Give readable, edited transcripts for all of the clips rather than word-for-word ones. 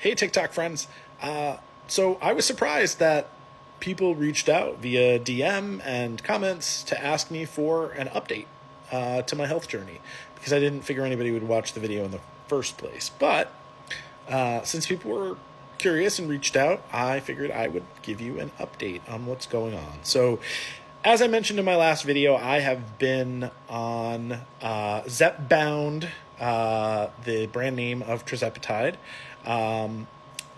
Hey, TikTok friends. So I was surprised that people reached out via DM and comments to ask me for an update to my health journey because I didn't figure anybody would watch the video in the first place. But since people were curious and reached out, I figured I would give you an update on what's going on. So, as I mentioned in my last video, I have been on Zepbound, the brand name of tirzepatide.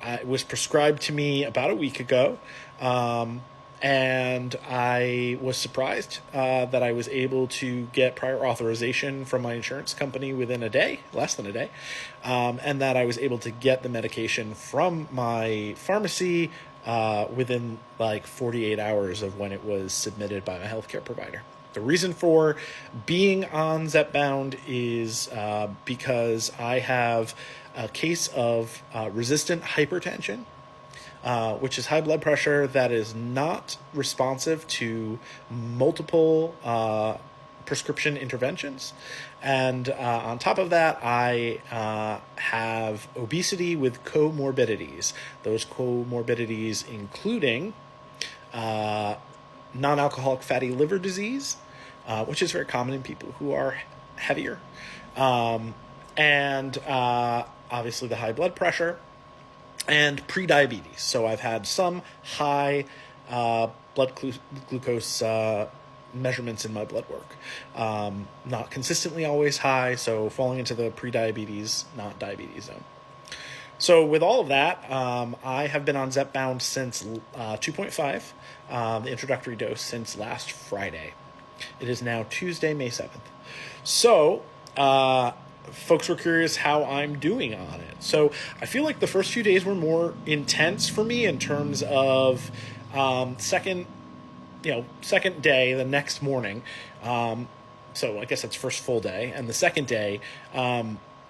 It was prescribed to me about a week ago, and I was surprised that I was able to get prior authorization from my insurance company within a day, less than a day, and that I was able to get the medication from my pharmacy within like 48 hours of when it was submitted by my healthcare provider. The reason for being on Zepbound is because I have a case of resistant hypertension, which is high blood pressure that is not responsive to multiple prescription interventions. And on top of that, I have obesity with comorbidities. Those comorbidities including non-alcoholic fatty liver disease, which is very common in people who are heavier, and obviously the high blood pressure, and prediabetes. So I've had some high blood glucose measurements in my blood work. Not consistently always high, so falling into the prediabetes, not diabetes zone. So with all of that, I have been on Zepbound since 2.5, the introductory dose, since last Friday. It is now Tuesday, May 7th. So folks were curious how I'm doing on it. So I feel like the first few days were more intense for me in terms of second day, the next morning. So I guess that's first full day. And the second day,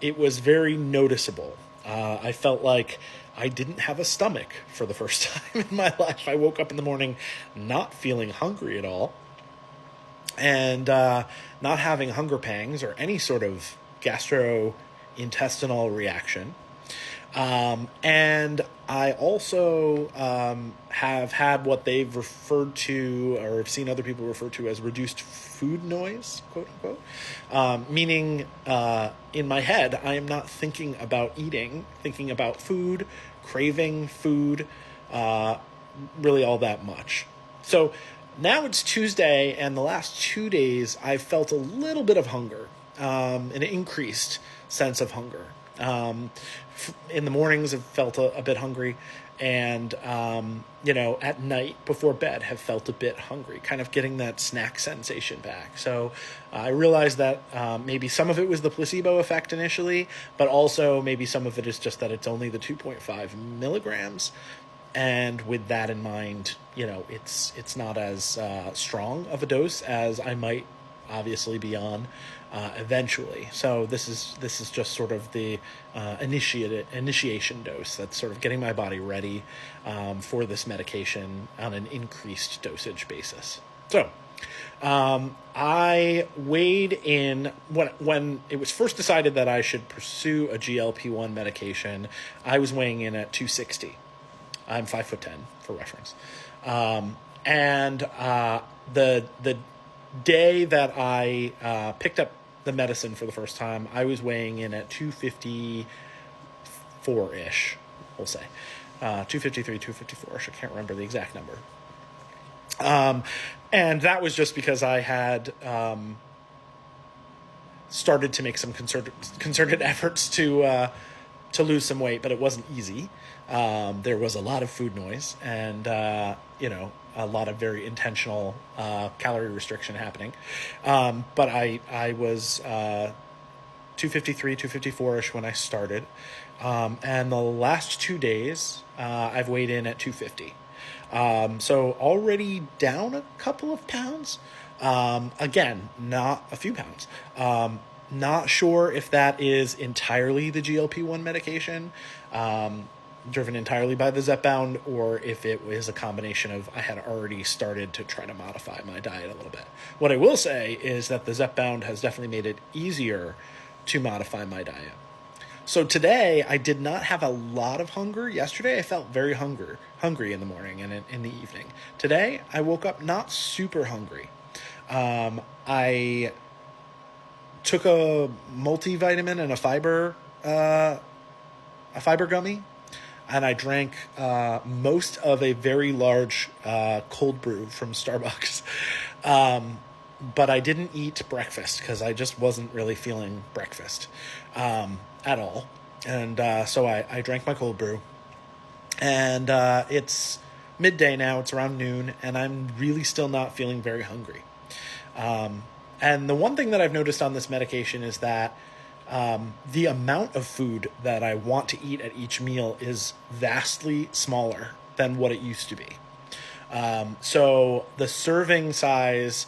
it was very noticeable. I felt like I didn't have a stomach for the first time in my life. I woke up in the morning not feeling hungry at all, and not having hunger pangs or any sort of gastrointestinal reaction. And I also have had what they've referred to, or have seen other people refer to as reduced food noise, quote unquote, meaning in my head, I am not thinking about eating, thinking about food, craving food, really all that much. So now it's Tuesday, and the last 2 days, I've felt a little bit of hunger, an increased sense of hunger. In the mornings, I've felt a bit hungry, and, at night before bed have felt a bit hungry, kind of getting that snack sensation back. So I realized that maybe some of it was the placebo effect initially, but also maybe some of it is just that it's only the 2.5 milligrams. And with that in mind, it's not as strong of a dose as I might obviously be on eventually. So this is just sort of the initiation dose. That's sort of getting my body ready for this medication on an increased dosage basis. So I weighed in when it was first decided that I should pursue a GLP-1 medication. I was weighing in at 260. I'm 5'10" for reference. And the day that I picked up the medicine for the first time, I was weighing in at 254-ish, we'll say. 253, 254-ish. I can't remember the exact number. And that was just because I had started to make some concerted efforts to lose some weight, but it wasn't easy. There was a lot of food noise and, a lot of very intentional calorie restriction happening. But I was 253, 254-ish when I started. And the last 2 days, I've weighed in at 250. So already down a couple of pounds. Again, not a few pounds. Not sure if that is entirely the GLP-1 medication, driven entirely by the Zepbound, or if it was a combination of I had already started to try to modify my diet a little bit. What I will say is that the Zepbound has definitely made it easier to modify my diet. So today I did not have a lot of hunger. Yesterday I felt very hungry in the morning and in the evening. Today I woke up not super hungry. I took a multivitamin and a fiber gummy, and I drank most of a very large cold brew from Starbucks. But I didn't eat breakfast because I just wasn't really feeling breakfast at all. And so I drank my cold brew. And it's midday now, it's around noon, and I'm really still not feeling very hungry. And the one thing that I've noticed on this medication is that the amount of food that I want to eat at each meal is vastly smaller than what it used to be. So the serving size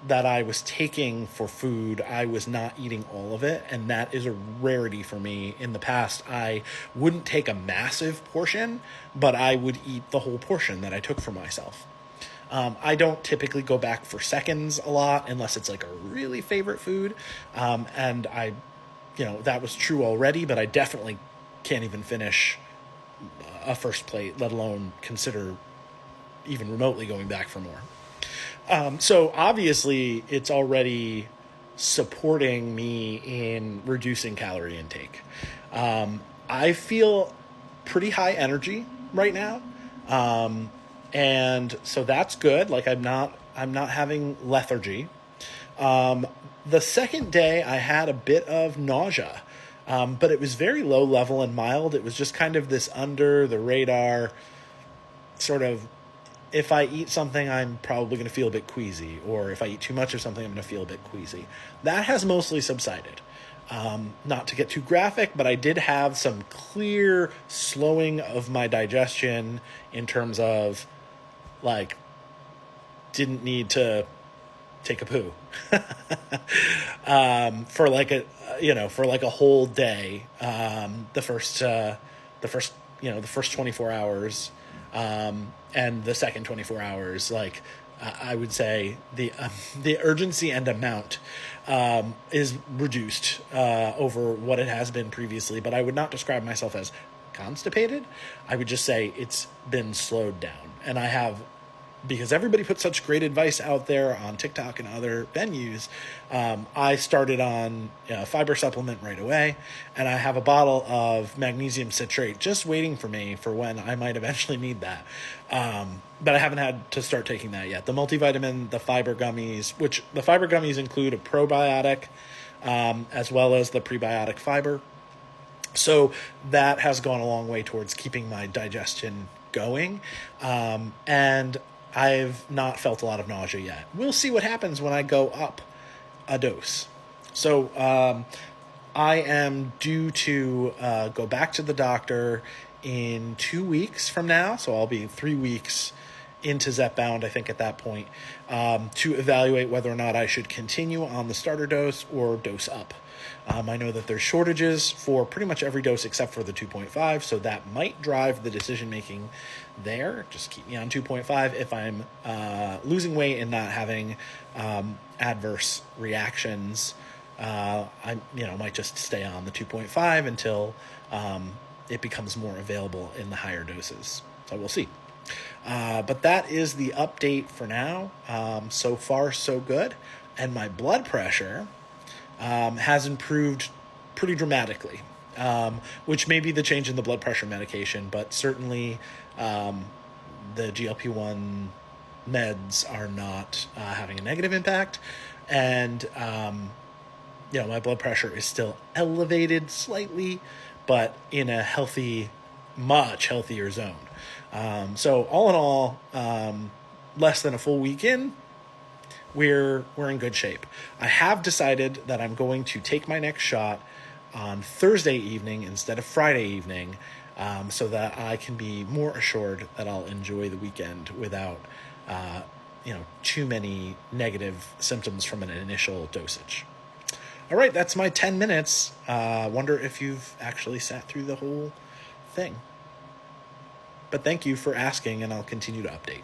that I was taking for food, I was not eating all of it, and that is a rarity for me. In the past, I wouldn't take a massive portion, but I would eat the whole portion that I took for myself. I don't typically go back for seconds a lot unless it's like a really favorite food. And that was true already, but I definitely can't even finish a first plate, let alone consider even remotely going back for more. So obviously it's already supporting me in reducing calorie intake. I feel pretty high energy right now. And so that's good. Like I'm not having lethargy. The second day I had a bit of nausea, but it was very low level and mild. It was just kind of this under the radar sort of, if I eat something, I'm probably going to feel a bit queasy, or if I eat too much of something, I'm going to feel a bit queasy. That has mostly subsided. Not to get too graphic, but I did have some clear slowing of my digestion in terms of, like, didn't need to take a poo for like a whole day. The first 24 hours. And the second 24 hours, like I would say the urgency and amount is reduced over what it has been previously, but I would not describe myself as constipated. I would just say it's been slowed down. And I have, because everybody puts such great advice out there on TikTok and other venues, I started on a fiber supplement right away, and I have a bottle of magnesium citrate just waiting for me for when I might eventually need that. But I haven't had to start taking that yet. The multivitamin, the fiber gummies, which the fiber gummies include a probiotic as well as the prebiotic fiber. So that has gone a long way towards keeping my digestion going. And I've not felt a lot of nausea yet. We'll see what happens when I go up a dose. So I am due to go back to the doctor in 2 weeks from now. So I'll be 3 weeks into Zepbound, I think, at that point, to evaluate whether or not I should continue on the starter dose or dose up. I know that there's shortages for pretty much every dose except for the 2.5, so that might drive the decision-making there. Just keep me on 2.5 if I'm losing weight and not having adverse reactions. I might just stay on the 2.5 until it becomes more available in the higher doses. So we'll see. But that is the update for now. So far, so good. And my blood pressure has improved pretty dramatically, which may be the change in the blood pressure medication, but certainly the GLP-1 meds are not having a negative impact. And, my blood pressure is still elevated slightly, but in a healthy, much healthier zone. So all in all, less than a full week in, we're in good shape. I have decided that I'm going to take my next shot on Thursday evening instead of Friday evening, so that I can be more assured that I'll enjoy the weekend without, too many negative symptoms from an initial dosage. All right, that's my 10 minutes. Wonder if you've actually sat through the whole thing. But thank you for asking, and I'll continue to update.